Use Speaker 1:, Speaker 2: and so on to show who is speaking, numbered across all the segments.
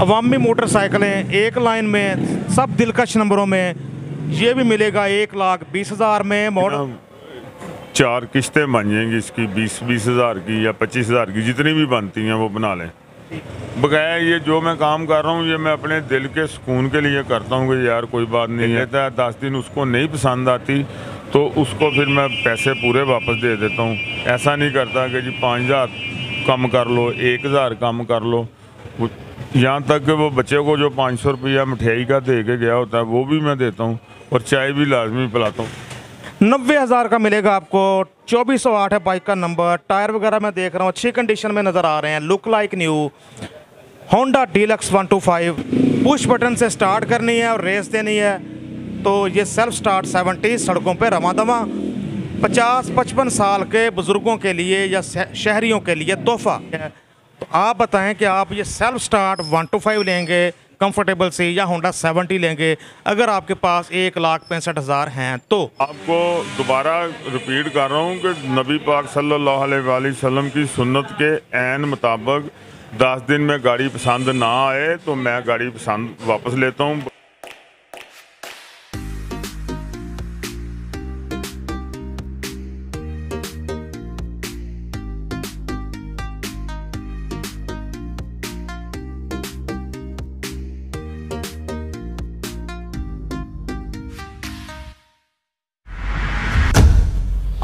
Speaker 1: अवामी मोटरसाइकिलें एक लाइन में सब दिलकश नंबरों में, ये भी मिलेगा 1,20,000 में। मॉडल
Speaker 2: 4 किस्तें बन जाएंगी इसकी, 20-20 हज़ार की या 25 हज़ार की, जितनी भी बनती हैं वो बना लें। बगैर ये जो मैं काम कर रहा हूँ ये मैं अपने दिल के सुकून के लिए करता हूँ कि यार कोई बात नहीं है। 10 दिन उसको नहीं पसंद आती तो उसको फिर मैं पैसे पूरे वापस दे देता हूँ। ऐसा नहीं करता कि जी 5,000 कम कर लो, 1,000 कम कर लो। यहाँ तक कि वो बच्चे को जो 500 रुपया मिठाई का दे के गया होता है वो भी मैं देता हूँ, और चाय भी लाजमी पिलाता हूँ।
Speaker 1: 90,000 का मिलेगा आपको। 2408 है बाइक का नंबर। टायर वगैरह मैं देख रहा हूँ अच्छी कंडीशन में नज़र आ रहे हैं, look like new. Honda deluxe 125, push button से स्टार्ट करनी है और रेस देनी है तो ये सेल्फ स्टार्ट 70 सड़कों पे रमादमा। 50-55 साल के बुज़ुर्गों के लिए या शहरियों के लिए तोहफा है। तो आप बताएं कि आप ये सेल्फ स्टार्ट 125 लेंगे कंफर्टेबल से या होंडा 70 लेंगे अगर आपके पास 1,65,000 हैं तो।
Speaker 2: आपको दोबारा रिपीट कर रहा हूँ कि नबी पाक सल्लल्लाहु अलैहि वसल्लम की सुन्नत के ऐन मुताबिक 10 दिन में गाड़ी पसंद ना आए तो मैं गाड़ी पसंद वापस लेता हूँ।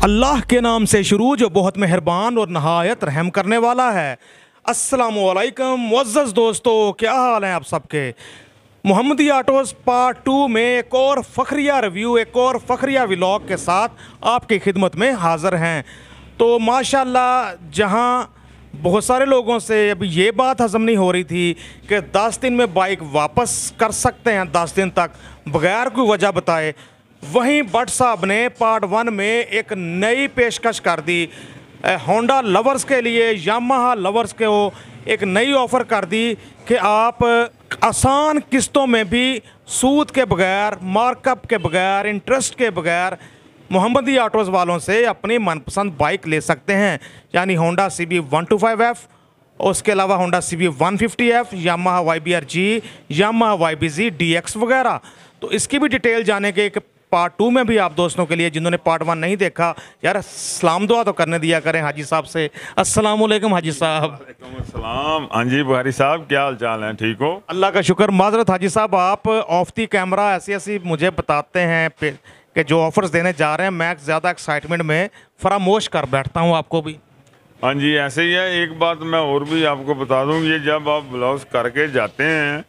Speaker 1: अल्लाह के नाम से शुरू जो बहुत मेहरबान और नहायत रहम करने वाला है। अस्सलामु अलैकुम मुअज़्ज़ज़ दोस्तों, क्या हाल हैं आप सबके। मोहम्मदी ऑटोज़ पार्ट 2 में एक और फ़खरिया रिव्यू, एक और फ़खरिया व्लॉग के साथ आपकी खिदमत में हाज़िर हैं। तो माशाल्लाह जहां बहुत सारे लोगों से अभी ये बात हज़म नहीं हो रही थी कि 10 दिन में बाइक वापस कर सकते हैं 10 दिन तक बग़ैर कोई वजह बताए, वहीं भट्ट साहब ने पार्ट 1 में एक नई पेशकश कर दी। होंडा लवर्स के लिए, यामाहा लवर्स के वो एक नई ऑफ़र कर दी कि आप आसान किस्तों में भी सूद के बगैर, मार्कअप के बगैर, इंटरेस्ट के बगैर मोहम्मदी ऑटोज़ वालों से अपनी मनपसंद बाइक ले सकते हैं। यानी होंडा CB 125F, उसके अलावा Honda CB 150F, Yamaha YBR G, Yamaha YBZ DX वगैरह। तो इसकी भी डिटेल जाने के एक पार्ट 2 में भी आप दोस्तों के लिए जिन्होंने पार्ट 1 नहीं देखा, यार सलाम दुआ तो करने दिया करें हाजी साहब से। अस्सलाम वालेकुम हाजी साहब।
Speaker 2: वालेकुम अस्सलाम। हाँ जी बुखारी साहब, क्या हाल चाल है, ठीक हो?
Speaker 1: अल्लाह का शुक्र। माजरत हाजी साहब, आप ऑफ दी कैमरा ऐसी ऐसी मुझे बताते हैं कि जो ऑफर्स देने जा रहे हैं मैं ज़्यादा एक्साइटमेंट में फरामोश कर बैठता हूँ आपको भी।
Speaker 2: हाँ जी ऐसे ही है। एक बात मैं और भी आपको बता दूँ, ये जब आप ब्लाउज करके जाते हैं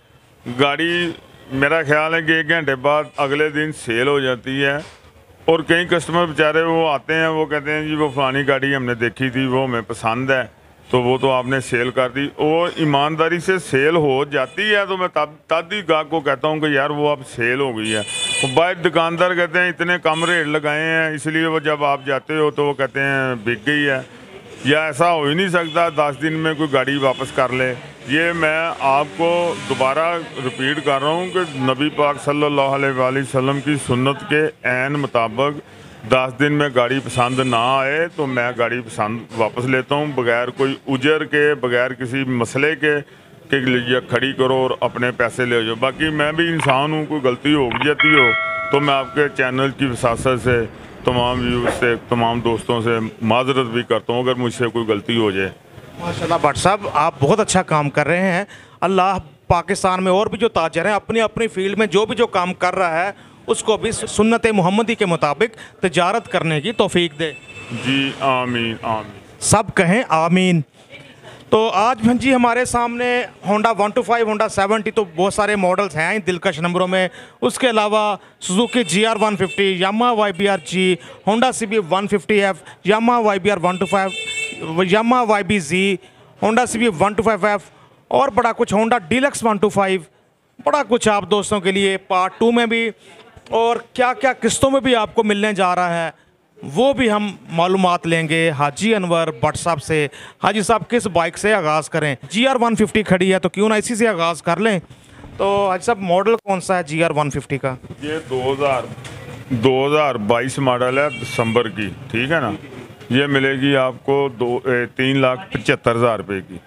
Speaker 2: गाड़ी, मेरा ख्याल है कि 1 घंटे बाद अगले दिन सेल हो जाती है। और कई कस्टमर बेचारे वो आते हैं, वो कहते हैं जी वो फलानी गाड़ी हमने देखी थी, वो हमें पसंद है, तो वो तो आपने सेल कर दी। और ईमानदारी से सेल हो जाती है तो मैं तब ही गाहक को कहता हूँ कि यार वो अब सेल हो गई है। वो बाहर दुकानदार कहते हैं इतने कम रेट लगाए हैं, इसलिए वो जब आप जाते हो तो वो कहते हैं बिक गई है। या ऐसा हो ही नहीं सकता 10 दिन में कोई गाड़ी वापस कर ले। ये मैं आपको दोबारा रिपीट कर रहा हूँ कि नबी पाक सल्लल्लाहु अलैहि वसल्लम की सुन्नत के ऐन मुताबिक 10 दिन में गाड़ी पसंद ना आए तो मैं गाड़ी पसंद वापस लेता हूँ, बगैर कोई उजर के, बगैर किसी मसले के लिए खड़ी करो और अपने पैसे ले जाओ। बाकी मैं भी इंसान हूँ, कोई गलती हो जाती हो तो मैं आपके चैनल की वसासत से, तमाम व्यूज़ से, तमाम दोस्तों से माजरत भी करता हूँ अगर मुझसे कोई गलती हो जाए।
Speaker 1: माशाल्लाह भट्ट साहब, आप बहुत अच्छा काम कर रहे हैं। अल्लाह पाकिस्तान में और भी जो ताजर हैं अपनी अपनी फील्ड में जो भी जो काम कर रहा है उसको भी सुन्नत मोहम्मदी के मुताबिक तिजारत करने की तौफीक दे।
Speaker 2: जी आमीन आमीन,
Speaker 1: सब कहें आमीन। तो आज जी हमारे सामने होंडा 125, होंडा 70 तो बहुत सारे मॉडल्स हैं दिलकश नंबरों में। उसके अलावा Suzuki GR 150, Yamaha YBR G, Honda CB 150F, Yamaha YBR 125, Yamaha YBZ, Honda CB 125F और बड़ा कुछ, होंडा डीलक्स 125, बड़ा कुछ आप दोस्तों के लिए पार्ट 2 में भी और क्या क्या किस्तों में भी आपको मिलने जा रहा है वो भी हम मालूमात लेंगे हाजी अनवर भट्ट साहब से। हाजी साहब, किस बाइक से आगाज़ करें? GR 150 खड़ी है तो क्यों ना इसी से आगाज़ कर लें। तो हाजी साहब मॉडल कौन सा है GR 150 का?
Speaker 2: ये 2022 मॉडल है, दिसंबर की, ठीक है ना। ये मिलेगी आपको 3,75,000 रुपये की।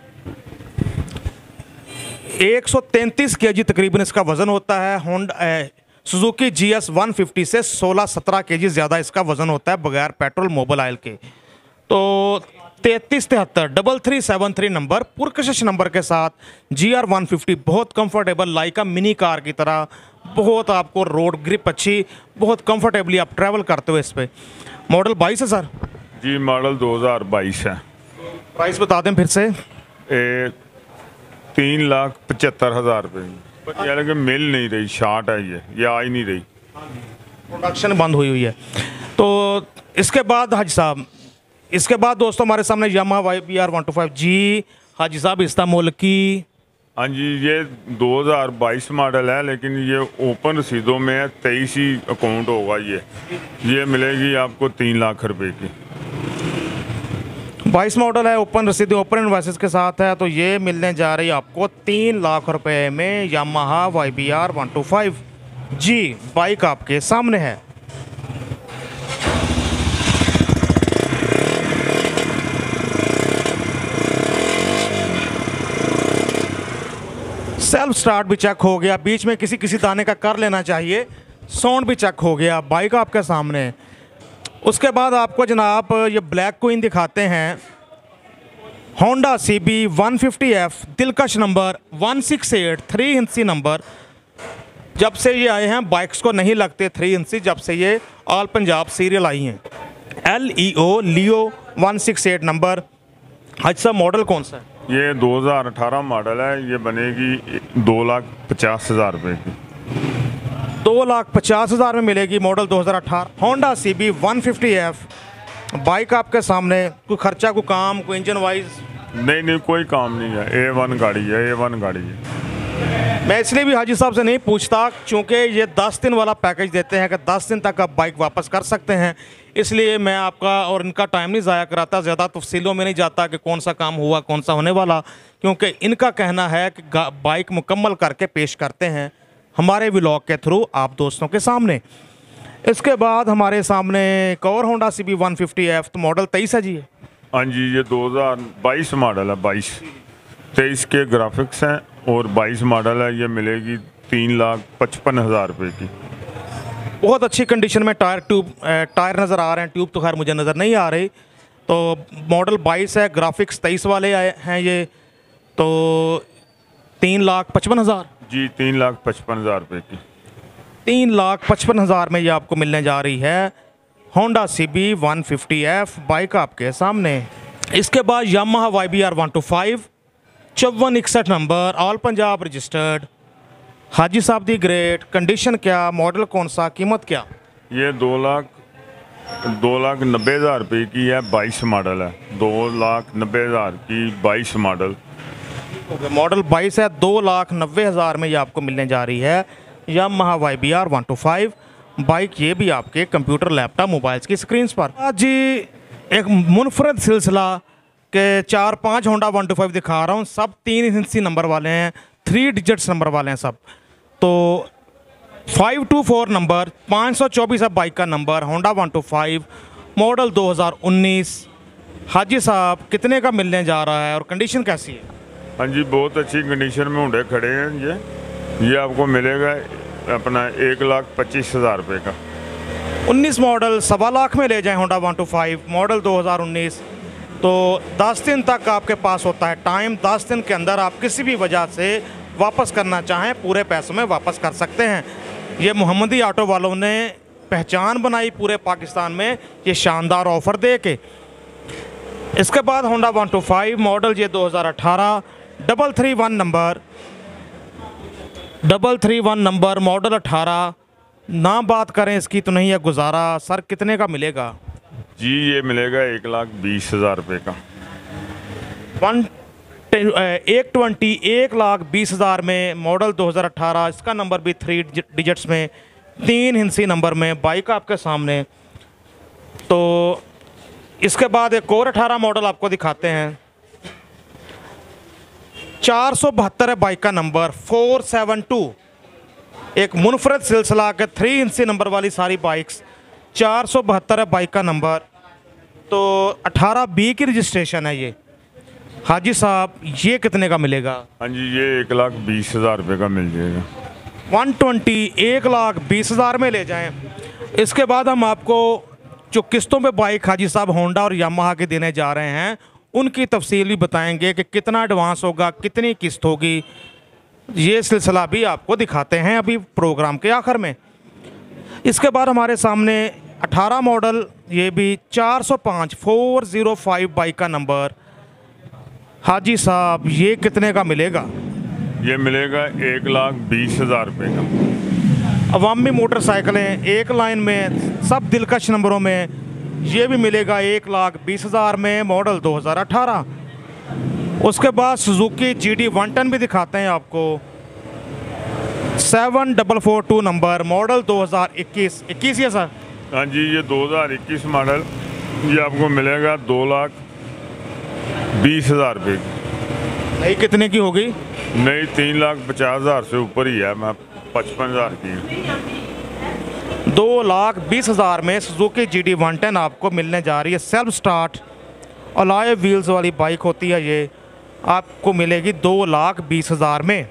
Speaker 1: 133 kg तकरीबन इसका वज़न होता है। होंडा सुजुकी GS 150 से 16-17 kg ज़्यादा इसका वज़न होता है बगैर पेट्रोल मोबाइल ऑयल के। तो 3373 नंबर पुरकशिश नंबर के साथ GR 150 बहुत कंफर्टेबल, लाइका मिनी कार की तरह, बहुत आपको रोड ग्रिप अच्छी, बहुत कंफर्टेबली आप ट्रैवल करते हो इस पर। मॉडल 22 है सर
Speaker 2: जी, मॉडल 2022 है।
Speaker 1: प्राइस बता दें फिर से।
Speaker 2: 3,75,000 रुपये। यानी कि मिल नहीं रही, शार्ट है ये आ ही नहीं रही,
Speaker 1: प्रोडक्शन बंद हुई है। तो इसके बाद हाजी साहब, इसके बाद दोस्तों हमारे सामने यामाहा YBR 125G। हाजी साहब इसका मोल की।
Speaker 2: हाँ जी, ये 2022 मॉडल है, लेकिन ये ओपन रसीदों में है, 23 ही अकाउंट होगा। ये मिलेगी आपको 3 लाख रुपए की।
Speaker 1: 22 मॉडल है, ओपन रसीद ओपन इनवॉइसेस के साथ है। तो ये मिलने जा रही है आपको 3 लाख रुपए में यामाहा YBR 125G बाइक आपके सामने है। सेल्फ स्टार्ट भी चेक हो गया, बीच में किसी दाने का कर लेना चाहिए, साउंड भी चेक हो गया, बाइक आपके सामने। उसके बाद आपको जनाब ये ब्लैक क्वीन दिखाते हैं, होंडा CB 150F, दिलकश नंबर 168, 3 इंची नंबर। जब से ये आए हैं बाइक्स को नहीं लगते 3 इंची, जब से ये ऑल पंजाब सीरियल आई हैं। LEO लियो 168 नंबर। अच्छा, मॉडल कौन सा है?
Speaker 2: ये 2018 मॉडल है। ये बनेगी 2,50,000 रुपये की।
Speaker 1: 2,50,000 में मिलेगी। Model 2018 Honda CB 150F bike आपके सामने। कोई खर्चा, कोई काम, कोई इंजन वाइज?
Speaker 2: नहीं, कोई काम नहीं है। A1 गाड़ी है, A1 गाड़ी है।
Speaker 1: मैं इसलिए भी हाजी साहब से नहीं पूछता क्योंकि ये 10 दिन वाला पैकेज देते हैं कि 10 दिन तक आप बाइक वापस कर सकते हैं, इसलिए मैं आपका और इनका टाइम नहीं ज़ाया कराता, ज़्यादा तफसीलों में नहीं जाता कि कौन सा काम हुआ, कौन सा होने वाला, क्योंकि इनका कहना है कि बाइक मुकम्मल करके पेश करते हैं हमारे व्लॉग के थ्रू आप दोस्तों के सामने। इसके बाद हमारे सामने एक और होंडा CB 150F, तो मॉडल 23 है जी।
Speaker 2: हाँ जी, ये 2022 मॉडल है। 23 के ग्राफिक्स हैं और 22 मॉडल है। ये मिलेगी 3,55,000 रुपये की।
Speaker 1: बहुत अच्छी कंडीशन में टायर नज़र आ रहे हैं, ट्यूब तो खैर मुझे नज़र नहीं आ रही। तो मॉडल 22 है, ग्राफिक्स 23 वाले आए हैं ये। तो 3,55,000
Speaker 2: जी, 3,55,000 रुपये की।
Speaker 1: 3,55,000 में ये आपको मिलने जा रही है होंडा CB 150F बाइक आपके सामने। इसके बाद Yamaha YBR 125 5461 number, all Punjab registered, Haji Sahab the great. Condition क्या, मॉडल कौन सा, कीमत क्या?
Speaker 2: ये 2,90,000 रुपये की है। 22 मॉडल है। 2,90,000 की 22 मॉडल।
Speaker 1: मॉडल 22 है, 2,90,000 में ये आपको मिलने जा रही है यामाहा YBR 125 बाइक। ये भी आपके कंप्यूटर, लैपटॉप, मोबाइल्स की स्क्रीन पर। आज जी एक मुनफरद सिलसिला के 4-5 होंडा 125 दिखा रहा हूँ। सब 3 इंची नंबर वाले हैं, 3 डिजिट्स नंबर वाले हैं सब। तो 524 नंबर, 524 है बाइक का नंबर, होंडा 125 मॉडल 2019। हाजी साहब कितने का मिलने जा रहा है और कंडीशन कैसी है?
Speaker 2: हाँ जी, बहुत अच्छी कंडीशन में होंडे खड़े हैं। ये आपको मिलेगा अपना 1,25,000 रुपये का।
Speaker 1: 19 मॉडल 1.25 लाख में ले जाएं होंडा 125 मॉडल 2019। तो 10 दिन तक आपके पास होता है टाइम। 10 दिन के अंदर आप किसी भी वजह से वापस करना चाहें पूरे पैसों में वापस कर सकते हैं। ये मोहम्मदी ऑटो वालों ने पहचान बनाई पूरे पाकिस्तान में ये शानदार ऑफ़र दे के। इसके बाद होंडा 125 मॉडल ये 2018 331 नंबर मॉडल 18। ना बात करें इसकी तो नहीं है गुजारा। सर कितने का मिलेगा?
Speaker 2: जी, ये मिलेगा 1,20,000 रुपये का।
Speaker 1: 1,20,000 में मॉडल 2018। इसका नंबर भी 3 डिजिट्स में, 3 इंची नंबर में बाइक आपके सामने। तो इसके बाद एक और 18 मॉडल आपको दिखाते हैं। 472 है बाइक का नंबर, 472। एक मुनफरद सिलसिला के 3 इंची नंबर वाली सारी बाइक्स। 472 है बाइक का नंबर। तो 18B की रजिस्ट्रेशन है ये। हाजी साहब ये कितने का मिलेगा?
Speaker 2: हाँ जी, ये 1,20,000 रुपये का मिल जाएगा।
Speaker 1: 120, 1,20,000 में ले जाएं। इसके बाद हम आपको जो किस्तों पे बाइक हाजी साहब होंडा और यामाहा के देने जा रहे हैं उनकी तफसील भी बताएंगे कि कितना एडवांस होगा, कितनी किस्त होगी। ये सिलसिला भी आपको दिखाते हैं अभी प्रोग्राम के आखिर में। इसके बाद हमारे सामने 18 मॉडल, ये भी 405 बाइक का नंबर। हाजी साहब ये कितने का मिलेगा?
Speaker 2: ये मिलेगा 1,20,000 रुपये का।
Speaker 1: अवामी मोटरसाइकिलें एक लाइन में सब दिलकश नंबरों में, ये भी मिलेगा 1,20,000 में, मॉडल 2018। उसके बाद सुजुकी GD 110 भी दिखाते हैं आपको, 7442 नंबर, मॉडल 2021 है सर?
Speaker 2: हाँ जी, ये 2021 मॉडल, ये आपको मिलेगा 2,20,000 रुपये की।
Speaker 1: नहीं कितने की होगी?
Speaker 2: नहीं, 3,50,000 से ऊपर ही है, मैं 55,000 की हूँ।
Speaker 1: 2,20,000 में सुजुकी GD 110 आपको मिलने जा रही है। सेल्फ स्टार्ट अलॉय व्हील्स वाली बाइक होती है, ये आपको मिलेगी 2,20,000 में।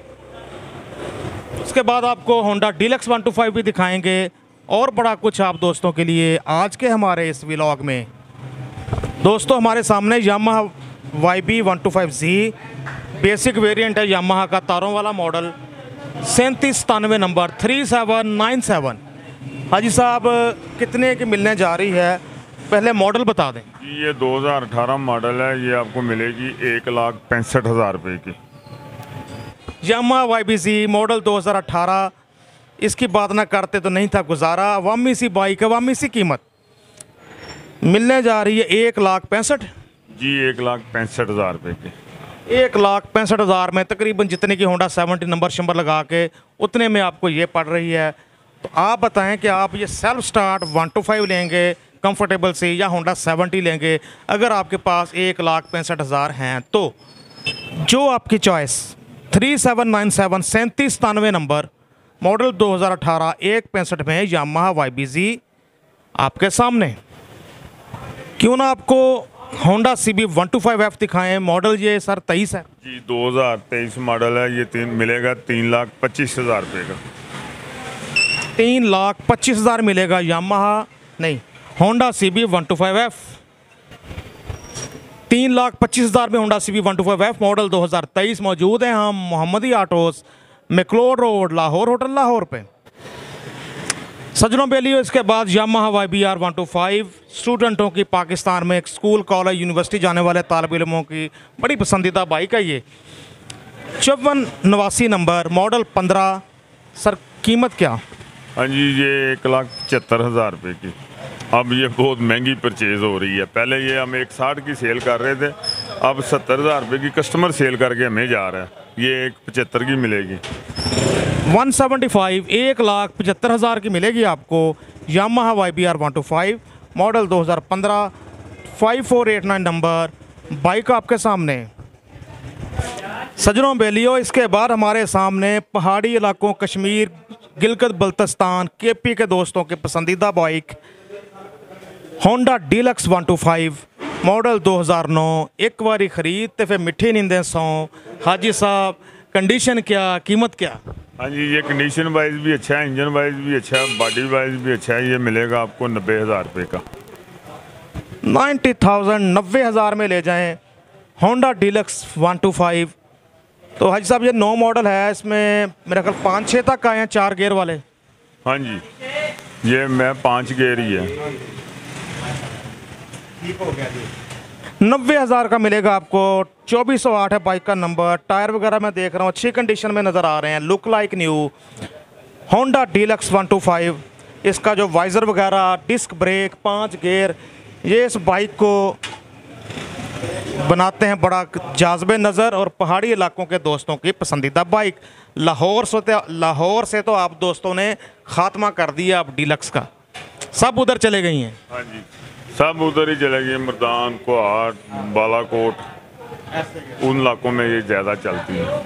Speaker 1: उसके बाद आपको होंडा डीलक्स 125 भी दिखाएंगे और बड़ा कुछ आप दोस्तों के लिए आज के हमारे इस व्लॉग में। दोस्तों हमारे सामने Yamaha YB 125Z basic variant है यामाहा का, तारों वाला मॉडल, 3797 नंबर, 3797। हाजी साहब कितने की मिलने जा रही है, पहले मॉडल बता दें।
Speaker 2: ये 2018 मॉडल है, ये आपको मिलेगी 1,65,000 रुपये की।
Speaker 1: यामाहा YBZ मॉडल 2018, इसकी बात ना करते तो नहीं था गुजारा। अवामी सी बाइक, अवामी सी कीमत मिलने जा रही है 1,65,000
Speaker 2: जी, 1,65,000 रुपये की।
Speaker 1: 1,65,000 में तकरीबन जितने की होंडा 70 नंबर शंबर लगा के उतने में आपको ये पड़ रही है। तो आप बताएं कि आप ये सेल्फ स्टार्ट 125 लेंगे कंफर्टेबल से या होंडा 70 लेंगे? अगर आपके पास 1,65,000 हैं तो जो आपकी चॉइस, 3797 3797 नंबर, मॉडल 2018, 1,65,000 में यामाहा YBZ आपके सामने। क्यों ना आपको होंडा CB 125F दिखाएं, मॉडल ये सर 23 है
Speaker 2: जी, 2023 मॉडल है, ये मिलेगा 3,25,000 रुपये का।
Speaker 1: 3,25,000 मिलेगा यामाहा, नहीं, होंडा CB 125F 3,25,000 में होंडा CB 125F मॉडल 2023। मौजूद हैं हम Mohammadi autos, McLeod road, Lahore, hotel Lahore पे। सजनों बेलियो, इसके बाद यामाहा YBR 125 स्टूडेंटों की, पाकिस्तान में एक स्कूल, कॉलेज, यूनिवर्सिटी जाने वाले तालिब इल्मों की बड़ी पसंदीदा बाइक है ये। 5489 नंबर, मॉडल 15। सर कीमत क्या?
Speaker 2: हाँ जी, ये 1,75,000 रुपये की। अब ये बहुत महंगी परचेज़ हो रही है। पहले ये हम 1,60 की सेल कर रहे थे, अब 70,000 रुपये की कस्टमर सेल करके हमें जा रहा है। ये 1,75,000 की मिलेगी।
Speaker 1: 175, 1,75,000 की मिलेगी आपको Yamaha YBR 125 model 2015, 5489 number, bike आपके सामने। सजनों बेलियो, इसके बाद हमारे सामने पहाड़ी इलाकों, कश्मीर, गिलगित बल्तिस्तान, KP के दोस्तों की पसंदीदा बाइक होंडा डीलक्स 125 मॉडल 2009। एक बारी ख़रीदते फिर मिठी नींदें सौ। हाजी साहब कंडीशन क्या, कीमत क्या?
Speaker 2: हाँ जी, ये कंडीशन वाइज भी अच्छा है, इंजन वाइज भी अच्छा है, बॉडी वाइज भी अच्छा है। ये मिलेगा आपको 90,000 रुपये का।
Speaker 1: 90,000, 90,000 में ले जाएं होंडा डीलक्स 125। तो हाजी साहब ये 9 मॉडल है, इसमें मेरा ख्याल 5-6 तक आए हैं 4 गियर वाले।
Speaker 2: हाँ जी, ये मैं 5 गियर ही है।
Speaker 1: 90,000 का मिलेगा आपको। 2408 है बाइक का नंबर। टायर वगैरह मैं देख रहा हूँ अच्छी कंडीशन में नज़र आ रहे हैं, look like new. Honda deluxe 125, इसका जो वाइज़र वगैरह, डिस्क ब्रेक, 5 गियर, ये इस बाइक को बनाते हैं बड़ा जाज़बे नज़र और पहाड़ी इलाकों के दोस्तों की पसंदीदा बाइक। लाहौर से तो आप दोस्तों ने ख़ात्मा कर दिया अब डीलक्स का, सब उधर चले गई हैं।
Speaker 2: हाँ जी, सब उधर ही चले गए, मर्दान, कोहाट, बालाकोट, उन इलाकों में ये ज़्यादा चलती है।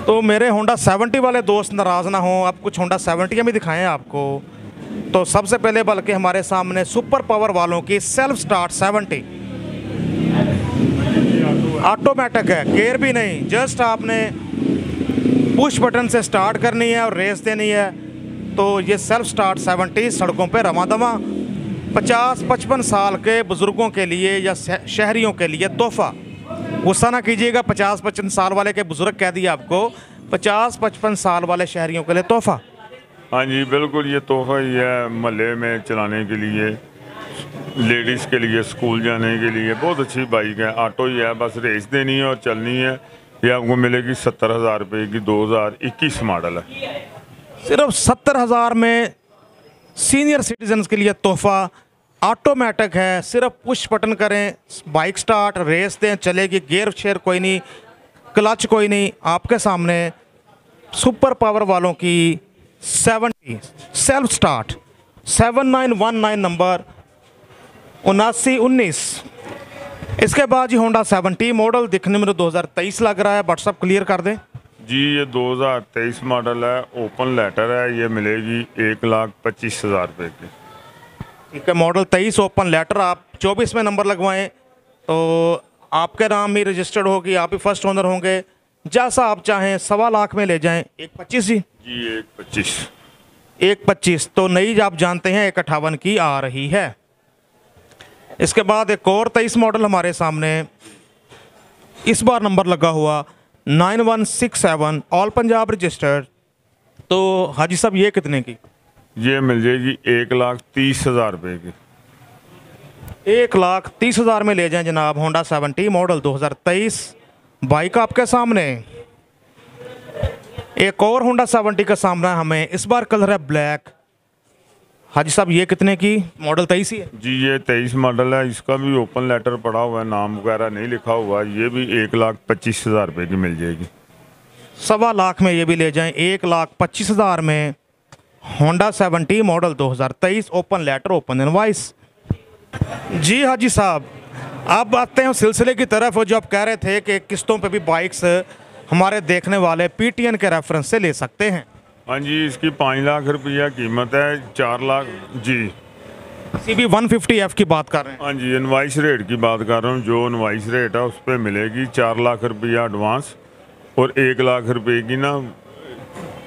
Speaker 1: तो मेरे होंडा 70 वाले दोस्त नाराज़ ना हों, अब कुछ होंडा 70 भी दिखाएं आपको। तो सबसे पहले बल्कि हमारे सामने सुपर पावर वालों की सेल्फ स्टार्ट 70। ऑटोमेटिक है, गियर भी नहीं, जस्ट आपने पुश बटन से स्टार्ट करनी है और रेस देनी है। तो ये सेल्फ स्टार्ट 70 सड़कों पे रवादवा 50-55 साल के बुज़ुर्गों के लिए या शहरियों के लिए तोहफ़ा। गुस्सा ना कीजिएगा, 50-55 साल वाले के बुज़ुर्ग कह दिया आपको, 50-55 साल वाले शहरियों के लिए तोहफ़ा।
Speaker 2: हाँ जी बिल्कुल, ये तोहफ़ा ही है महल्ले में चलाने के लिए, लेडीज़ के लिए, स्कूल जाने के लिए बहुत अच्छी बाइक है। ऑटो ही है, बस रेस देनी है और चलनी है। ये आपको मिलेगी 70,000 रुपये की, 2021 मॉडल है।
Speaker 1: सिर्फ 70,000 में सीनियर सिटीजन्स के लिए तोहफ़ा, ऑटोमेटिक है, सिर्फ पुश बटन करें, बाइक स्टार्ट, रेस दें, चलेगी, गियर शेयर कोई नहीं, क्लच कोई नहीं। आपके सामने सुपर पावर वालों की 70 सेल्फ स्टार्ट 7919 नंबर 7919। इसके बाद जी होंडा 70 मॉडल दिखने में तो 2023 लग रहा है। व्हाट्सअप क्लियर कर दें
Speaker 2: जी। ये 2023 मॉडल है, ओपन लेटर है, ये मिलेगी 1,25,000 रुपये की।
Speaker 1: ठीक है, मॉडल 23 ओपन लेटर, आप 24 में नंबर लगवाएं तो आपके नाम ही रजिस्टर्ड होगी, आप ही फर्स्ट ओनर होंगे। जैसा आप चाहें 1.25 में ले जाएं। 1.25 जी
Speaker 2: 1.25।
Speaker 1: 1.25 तो नई आप जानते हैं 1.58 की आ रही है। इसके बाद एक और 23 मॉडल हमारे सामने, इस बार नंबर लगा हुआ 9167 ऑल पंजाब रजिस्टर्ड। तो हाजी साहब ये कितने की?
Speaker 2: ये मिल जाएगी 1,30,000 रुपये की।
Speaker 1: 1,30,000 में ले जाएं जनाब। होंडा 70 मॉडल 2023 बाइक आपके सामने। एक और होंडा 70 का सामना हमें, इस बार कलर है ब्लैक। हाजी साहब ये कितने की? मॉडल 23 ही है
Speaker 2: जी। ये 23 मॉडल है, इसका भी ओपन लेटर पड़ा हुआ है, नाम वगैरह नहीं लिखा हुआ। ये भी 1,25,000 रुपये की मिल जाएगी।
Speaker 1: 1.25 में ये भी ले जाएं। 1,25,000 में Honda 70 model 2023 open letter, open invoice. जी हाजी साहब, अब आते हैं उस सिलसिले की तरफ जो आप कह रहे थे कि किस्तों पे भी बाइक्स हमारे देखने वाले पीटीएन के रेफरेंस से ले सकते हैं।
Speaker 2: हाँ जी, इसकी 5 लाख रुपया कीमत है, 4 लाख जी।
Speaker 1: CB 150F की बात कर रहे हैं?
Speaker 2: हाँ जी, इनवाइस रेट की बात कर रहा हूँ। जो इनवाइस रेट है उस पर मिलेगी 4 लाख रुपया एडवांस और 1 लाख रुपये की ना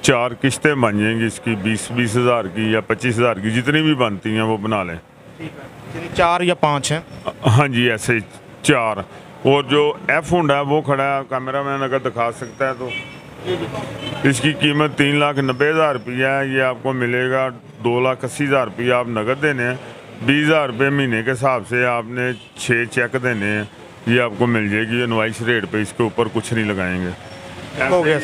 Speaker 2: 4 किस्तें बन जाएंगी इसकी, 20-20 हज़ार की या 25,000 की, जितनी भी बनती हैं वो बना लें।
Speaker 1: 4 या 5 हैं?
Speaker 2: हाँ जी, ऐसे 4। और जो F होंडा है वो खड़ा है, कैमरा मैन अगर दिखा सकता है तो, इसकी कीमत 3,90,000 रुपया है। ये आपको मिलेगा 2,80,000 रुपया आप नगद देने हैं, 20,000 रुपये महीने के हिसाब से आपने 6 चेक देने हैं। ये आपको मिल जाएगी इनवाइस रेट पे, इसके ऊपर कुछ नहीं लगाएंगे।
Speaker 1: हो गया।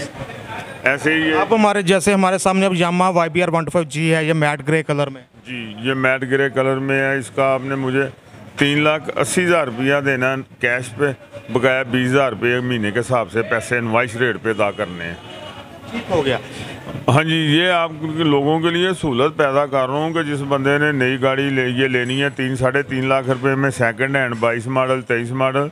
Speaker 2: ऐसे ही
Speaker 1: अब हमारे जैसे हमारे सामने अब यामाहा YBR 125G है, ये मैट ग्रे कलर में
Speaker 2: जी। ये मैट ग्रे कलर में है। इसका आपने मुझे 3,80,000 रुपया देना कैश पे, बकाया 20,000 रुपये महीने के हिसाब से पैसे इनवाइस रेट पे अदा करने हैं।
Speaker 1: ठीक हो गया।
Speaker 2: हाँ जी, ये आप लोगों के लिए सहूलत पैदा कर रहा हूँ कि जिस बंदे ने नई गाड़ी ये लेनी है 3-3.5 लाख रुपए में, सेकंड हैंड 22 मॉडल 23 मॉडल,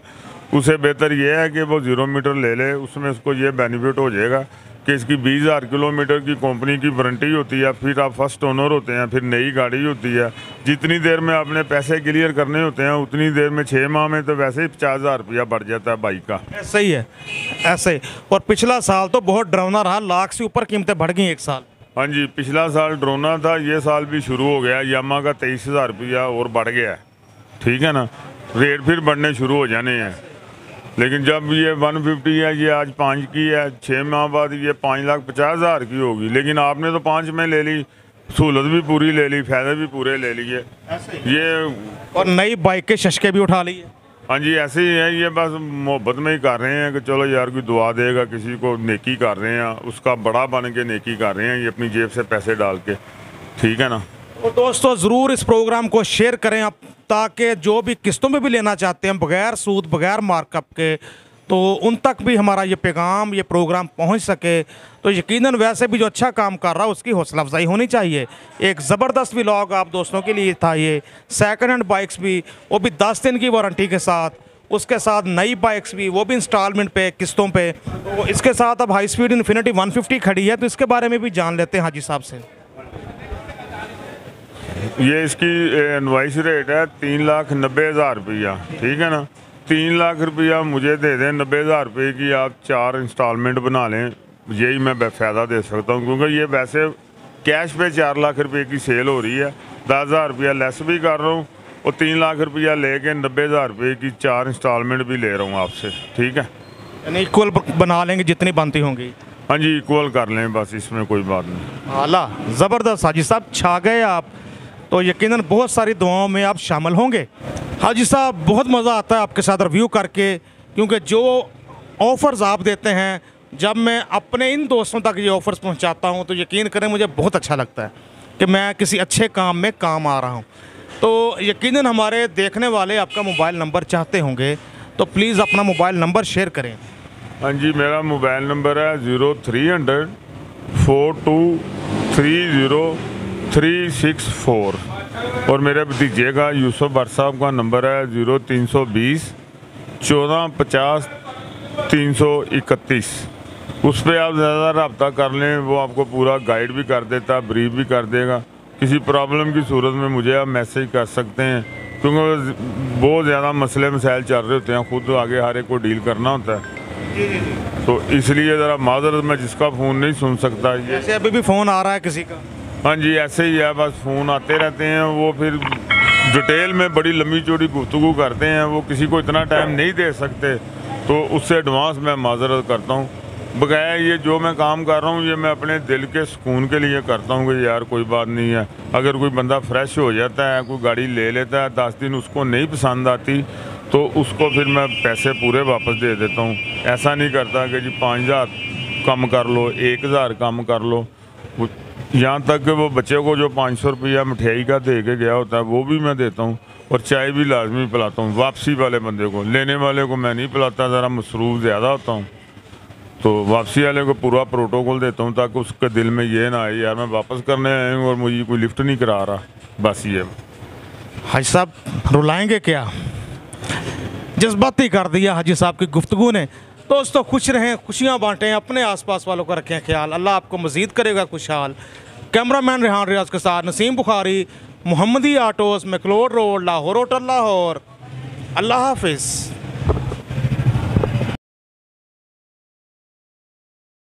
Speaker 2: उसे बेहतर ये है कि वो 0 मीटर ले ले। उसमें उसको ये बेनिफिट हो जाएगा कि इसकी 20,000 किलोमीटर की कंपनी की वारंटी होती है, फिर आप फर्स्ट ओनर होते हैं, फिर नई गाड़ी होती है। जितनी देर में आपने पैसे क्लियर करने होते हैं उतनी देर में 6 माह में तो वैसे ही 50,000 रुपया बढ़ जाता है बाइक का।
Speaker 1: ऐसा ही है, ऐसे। और पिछला साल तो बहुत डरावना रहा, लाख से ऊपर कीमतें बढ़ गई एक साल।
Speaker 2: हाँ जी, पिछला साल डरोना था, ये साल भी शुरू हो गया। यामा का 23,000 रुपया और बढ़ गया है, ठीक है ना। रेट फिर बढ़ने शुरू हो जाने हैं। लेकिन जब ये 150 है, ये आज 5 की है, 6 माह बाद ये 5,50,000 की होगी। लेकिन आपने तो 5 में ले ली, सहूलत भी पूरी ले ली, फायदे भी पूरे ले लिए ये,
Speaker 1: और नई बाइक के शशके भी उठा लिए।
Speaker 2: हाँ जी, ऐसे ही है। ये बस मोहब्बत में ही कर रहे हैं कि चलो यार कोई दुआ देगा, किसी को नेकी कर रहे हैं, उसका बड़ा बन के नेकी कर रहे हैं, ये अपनी जेब से पैसे डाल के, ठीक है ना।
Speaker 1: तो दोस्तों ज़रूर इस प्रोग्राम को शेयर करें आप, ताकि जो भी किस्तों में भी लेना चाहते हैं बगैर सूद बगैर मार्कअप के, तो उन तक भी हमारा ये पैगाम ये प्रोग्राम पहुंच सके। तो यकीनन वैसे भी जो अच्छा काम कर रहा है उसकी हौसला अफजाई होनी चाहिए। एक ज़बरदस्त व्लॉग आप दोस्तों के लिए था ये। सेकंड हैंड बाइक्स भी, वो भी 10 दिन की वारंटी के साथ, उसके साथ नई बाइक्स भी, वो भी इंस्टॉलमेंट पे, किस्तों पे। तो इसके साथ अब हाई स्पीड इन्फिनिटी 150 खड़ी है, तो इसके बारे में भी जान लेते हैं हाजी साहब से।
Speaker 2: ये इसकी इनवाइस रेट है 3,90,000 रुपया, ठीक है ना। 3 लाख रुपया मुझे दे दें, 90,000 रुपये की आप 4 इंस्टॉलमेंट बना लें, यही मैं फ़ायदा दे सकता हूँ। क्योंकि ये वैसे कैश पे 4 लाख रुपये की सेल हो रही है, 10,000 रुपया लेस भी कर रहा हूँ और 3 लाख रुपया लेके 90,000 रुपये की 4 इंस्टॉलमेंट भी ले रहा हूँ आपसे, ठीक है।
Speaker 1: यानी इक्वल बना लेंगे जितनी बनती होंगी।
Speaker 2: हाँ जी, इक्वल कर लें बस, इसमें कोई बात नहीं।
Speaker 1: आला, ज़बरदस्त हाजी साहब, छा गए आप। तो यकीनन बहुत सारी दुआओं में आप शामिल होंगे। हाजी साहब, बहुत मज़ा आता है आपके साथ रिव्यू करके, क्योंकि जो ऑफ़र्स आप देते हैं, जब मैं अपने इन दोस्तों तक ये ऑफ़र्स पहुंचाता हूं तो यकीन करें मुझे बहुत अच्छा लगता है कि मैं किसी अच्छे काम में काम आ रहा हूं। तो यकीनन हमारे देखने वाले आपका मोबाइल नंबर चाहते होंगे, तो प्लीज़ अपना मोबाइल नंबर शेयर करें।
Speaker 2: हाँ जी, मेरा मोबाइल नंबर है 0300 4230364 और मेरे भतीजे का यूसुफ भट्ट साहब का नंबर है 0320 1450 331। उस पर आप ज़्यादा रब्ता कर लें, वो आपको पूरा गाइड भी कर देता, ब्रीफ भी कर देगा। किसी प्रॉब्लम की सूरत में मुझे आप मैसेज कर सकते हैं, क्योंकि बहुत ज़्यादा मसले मसाइल चल रहे होते हैं, ख़ुद आगे हर एक को डील करना होता है। तो इसलिए ज़रा माजरत, मैं जिसका फ़ोन नहीं सुन सकता।
Speaker 1: जैसे अभी भी फ़ोन आ रहा है किसी का।
Speaker 2: हाँ जी, ऐसे ही है, बस फ़ोन आते रहते हैं, वो फिर डिटेल में बड़ी लंबी चौड़ी गुफ्तगू करते हैं, वो किसी को इतना टाइम नहीं दे सकते, तो उससे एडवांस मैं माजरत करता हूँ। बगैर ये जो मैं काम कर रहा हूँ, ये मैं अपने दिल के सुकून के लिए करता हूँ कि यार कोई बात नहीं है। अगर कोई बंदा फ्रेश हो जाता है, कोई गाड़ी ले लेता है, 10 दिन उसको नहीं पसंद आती, तो उसको फिर मैं पैसे पूरे वापस दे देता हूँ। ऐसा नहीं करता कि जी 5,000 कम कर लो, 1,000 कम कर लो। यहाँ तक कि वो बच्चे को जो 500 रुपया मिठाई का दे के गया होता है, वो भी मैं देता हूँ और चाय भी लाजमी पिलाता हूँ। वापसी वाले बंदे को, लेने वाले को मैं नहीं पिलाता, ज़रा मसरूफ़ ज़्यादा होता हूँ, तो वापसी वाले को पूरा प्रोटोकॉल देता हूँ, ताकि उसके दिल में ये ना आए यार मैं वापस करने आया हूँ और मुझे कोई लिफ्ट नहीं करा रहा। बस ये
Speaker 1: हाजी साहब रुलाएंगे क्या, जज्बाती कर दिया हाजी साहब की गुफ्तगू ने। दोस्तों, खुश रहें, खुशियाँ बांटें, अपने आसपास वालों का रखें ख्याल, अल्लाह आपको मज़ीद करेगा खुशहाल। कैमरामैन रेहान रियाज के साथ Naseem Bukhari, Mohammadi autos, McLeod road, Lahore hotel, Lahore. अल्लाह हाफिज़।